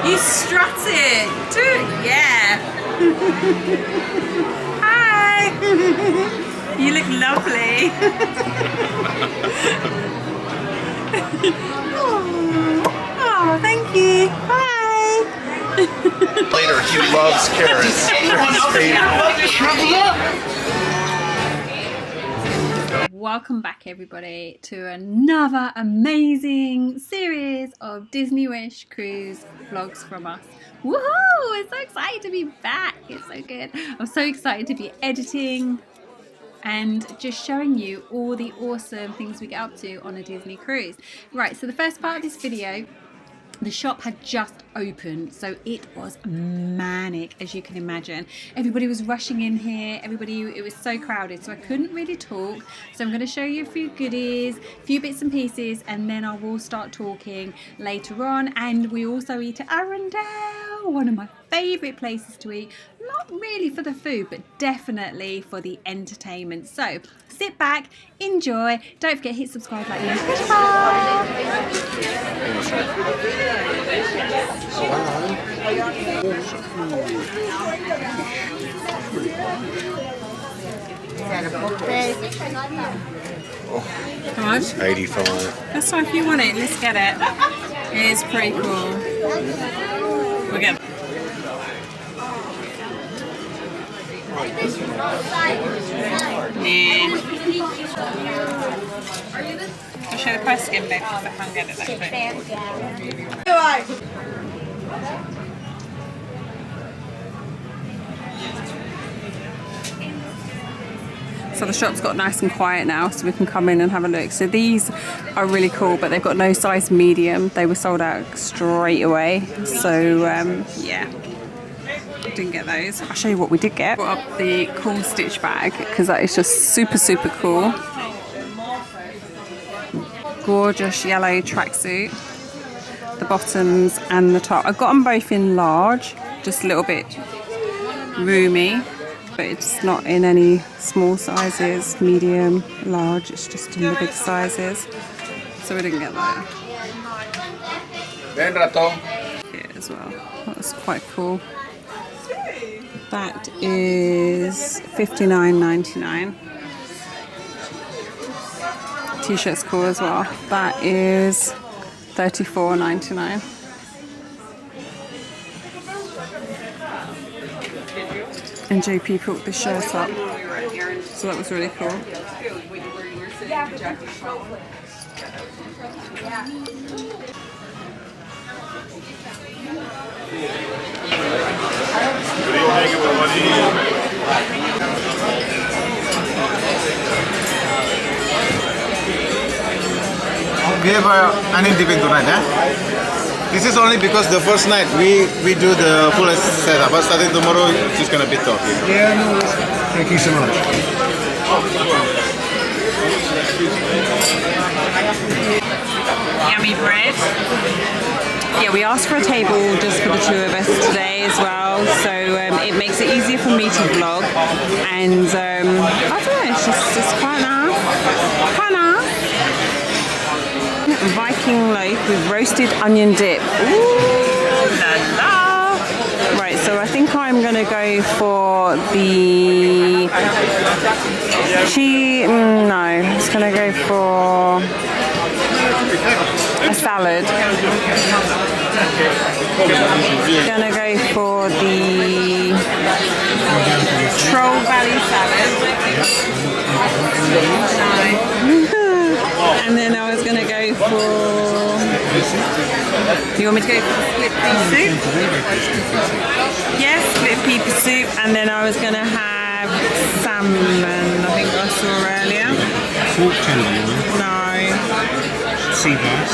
You strut it. Do it. Yeah. Hi. You look lovely. Oh, thank you. Bye. Later, he loves carrots. Welcome back, everybody, to another amazing series of Disney Wish Cruise vlogs from us. Woohoo! We're so excited to be back. It's so good. I'm so excited to be editing and just showing you all the awesome things we get up to on a Disney cruise. Right, so the first part of this video, the shop had just opened, so it was manic, as you can imagine. Everybody was rushing in here, it was so crowded, so I couldn't really talk. So I'm going to show you a few goodies, a few bits and pieces, and then I will start talking later on. And we also eat at Arendelle, one of my favourite places to eat. Not really for the food, but definitely for the entertainment. So sit back, enjoy. Don't forget, hit subscribe, like, and how much? 85. That's fine, if you want it, let's get it. It is pretty cool. We'll get it. I'll show the price again, babe, because I can't get it that quick. So the shop's got nice and quiet now, so we can come in and have a look. So these are really cool, but they've got no size medium. They were sold out straight away. So yeah, didn't get those. I'll show you what we did get. Brought up the cool stitch bag because that is just super, super cool. Gorgeous yellow tracksuit. The bottoms and the top. I got them both in large, just a little bit roomy. But it's not in any small sizes, medium, large, it's just in the big sizes. So we didn't get that. Here as well. That's quite cool. That is $59.99. T-shirt's cool as well. That is $34.99. And JP put this shirt up, so that was really cool. We have an dipping tonight, eh? This is only because the first night we do the full setup, but starting tomorrow it's just gonna be tough. Yeah, no, thank you so much. Yummy bread. Yeah, we asked for a table just for the two of us today as well, so it makes it easier for me to vlog. And I don't know, it's just quite nice. Quite nice. Viking loaf with roasted onion dip. Ooh, la la! Right, so I think I'm gonna go for the cheese. No, I'm just gonna go for a salad. Gonna go for the Troll Valley salad. And then I was going to go for... Do you want me to go for split pea soup? Yes, split pea soup. And then I was going to have salmon, I think I saw earlier. Pork tenderloin. No. Sea bass.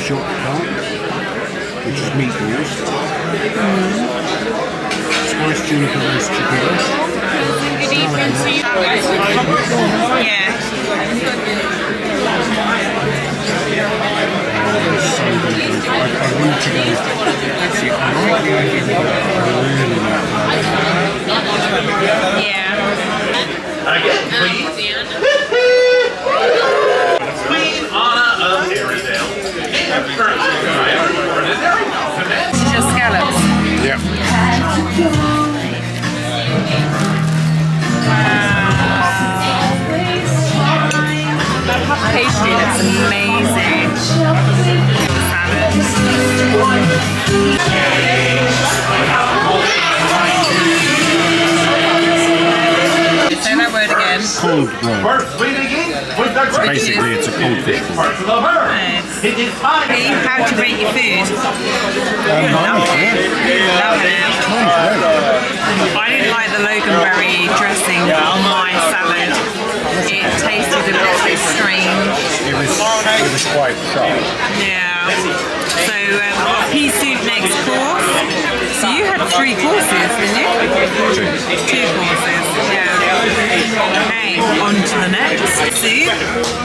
Short carp, which is meatballs. Spiced juniper roast chicken. Good evening to you. Yeah. I wanted to go actually right now. Yeah. Queen Anna of Arendelle Actually, it looks amazing. Salads. Say that word again. Cold bread. So basically, it's a cold fish ball. Nice. Pete, how do you rate your food? Loving it. I didn't like the loganberry dressing on my salad. It tasted a little bit strange. It was quite sharp. Yeah. So we've got pea soup next course. So you had 3 courses, didn't you? 2 courses. Yeah. Okay, on to the next soup.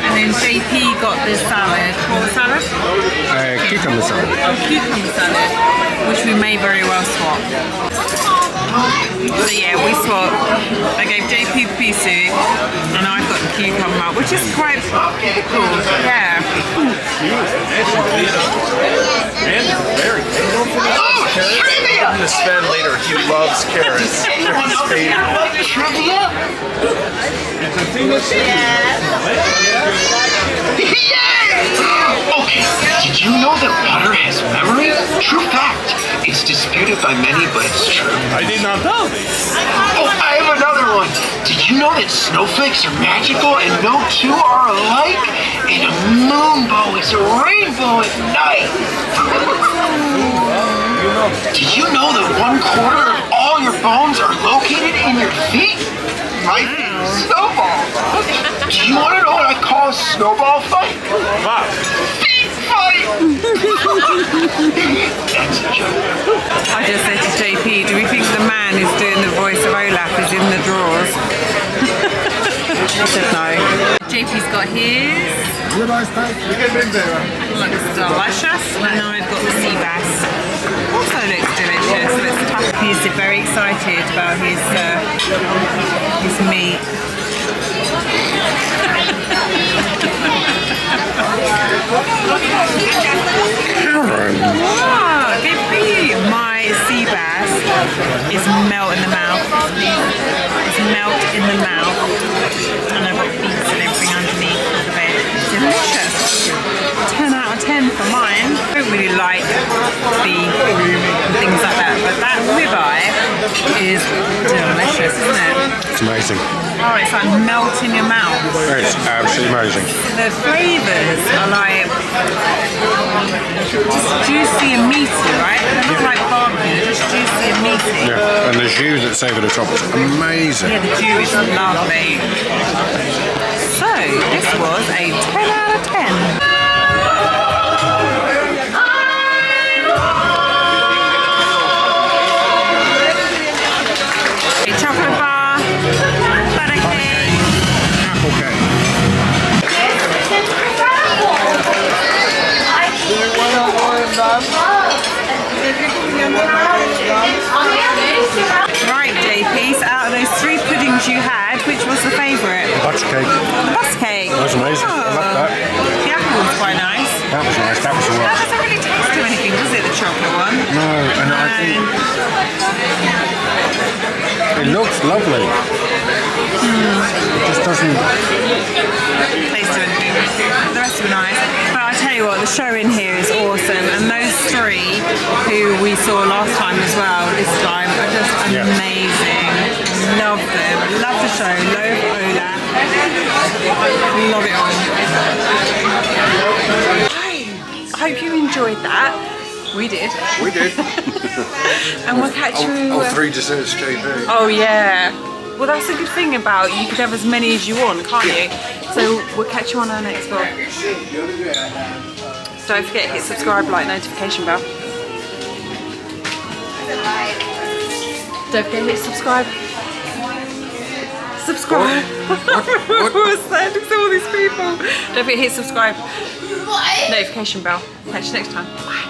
And then JP got this salad. What was salad? Cucumber salad. Cucumber salad, which we may very well swap. So yeah, we swapped. I gave JP the pea soup and I've got the cucumber, which is quite cool. Yeah. I'm gonna Sven later. He loves carrots. Trivia? Okay, did you know that water has memory? True fact. It's disputed by many, but it's true. I did not know. Oh, I have another one. Did you know that snowflakes are magical and no two are alike? And a moonbow is a rainbow at night. Did you know that 1/4 of all your bones are located in your feet? My feet are snowballs. Do you want to know what I call a snowball fight? Wow. Feet fight! That's a joke. I just said to JP, do we think the man who's doing the voice of Olaf is in the drawers? He said no. JP's got his. Looks delicious. And now I've got the sea bass. Also looks delicious. Looks tough. He's very excited about his meat. Wow, good for you. My sea bass is melt in the mouth. It's melt in the mouth. And I've got beets and everything underneath of it. Delicious. 10 out of 10 for mine. I don't really like beef and things like that, but that ribeye is delicious, isn't it? It's amazing. Oh, it's like melting your mouth. It's absolutely amazing. The flavours are like just juicy and meaty, right? They're not like barbecue, they're just juicy and meaty. Yeah, and the jus that's over the top is amazing. Yeah, the jus is lovely. So, this was a 10 out of 10. A chocolate bar, butter cake. Apple cake. Right, JP, so out of those 3 puddings you had, which was the favourite? The butter cake. The bus cake. That was amazing. I love that. The apple was quite nice. That was nice. That was the That one. doesn't really taste of anything, does it, the chocolate one? No, and I think it looks lovely. It just doesn't. Taste of anything. The rest were nice. But I tell you what, the show in here is awesome. And those 3 who we saw last time as well, this time, are just amazing. Love them. Love the show. Love Ola. Love it all. I hope you enjoyed that. We did. We did. And we'll catch you. 3 desserts, JP. Oh yeah. Well, that's a good thing about you could have as many as you want, can't you? So we'll catch you on our next vlog. Don't forget, hit subscribe, like, notification bell. Don't forget, hit subscribe. Subscribe. What was that? Look at all these people. Don't forget, hit subscribe. Notification bell. Catch you next time. Bye.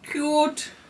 Cute.